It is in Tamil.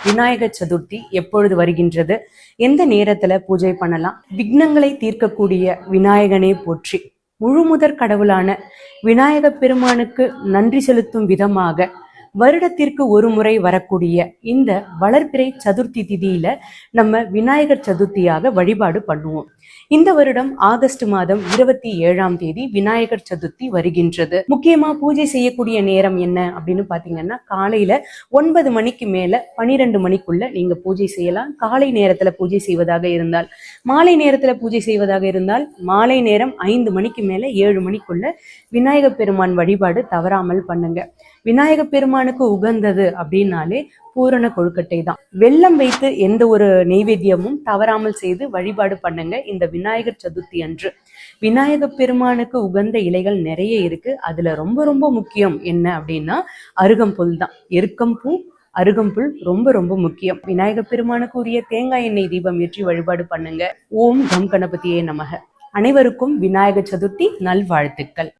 விநாயகர் சதுர்த்தி எப்பொழுது வருகின்றது, எந்த நேரத்துல பூஜை பண்ணலாம், விக்னங்களை தீர்க்கக்கூடிய விநாயகனை போற்றி முழுமுதற் கடவுளான விநாயக பெருமானுக்கு நன்றி செலுத்தும் விதமாக வருடத்திற்கு ஒரு முறை வரக்கூடிய இந்த வளர்பிறை சதுர்த்தி திதியில நம்ம விநாயகர் சதுர்த்தியாக வழிபாடு பண்ணுவோம். இந்த வருடம் ஆகஸ்ட் மாதம் 27ஆம் தேதி விநாயகர் சதுர்த்தி வருகின்றது. முக்கியமா பூஜை செய்யக்கூடிய நேரம் என்ன அப்படின்னு பாத்தீங்கன்னா, காலையில 9 மணிக்கு மேல 12 மணிக்குள்ள நீங்க பூஜை செய்யலாம். காலை நேரத்துல பூஜை செய்வதாக இருந்தால், மாலை நேரத்துல பூஜை செய்வதாக இருந்தால் மாலை நேரம் 5 மணிக்கு மேல 7 மணிக்குள்ள விநாயக பெருமான் வழிபாடு தவறாமல் பண்ணுங்க. விநாயக பெருமானுக்கு உகந்தது அப்படின்னாலே பூரண கொழுக்கட்டை தான். வெல்லம் வைத்து எந்த ஒரு நெய்வேத்தியமும் தவறாமல் செய்து வழிபாடு பண்ணுங்க இந்த விநாயகர் சதுர்த்தி அன்று. விநாயக பெருமானுக்கு உகந்த இலைகள் நிறைய இருக்கு. அதுல ரொம்ப ரொம்ப முக்கியம் என்ன அப்படின்னா அருகம்புல் தான். எருக்கம்பூ, அருகம்புல் ரொம்ப ரொம்ப முக்கியம். விநாயக பெருமானுக்கு உரிய தேங்காய் எண்ணெய் தீபம் ஏற்றி வழிபாடு பண்ணுங்க. ஓம் கம் கணபதியே நமக. அனைவருக்கும் விநாயகர் சதுர்த்தி நல்வாழ்த்துக்கள்.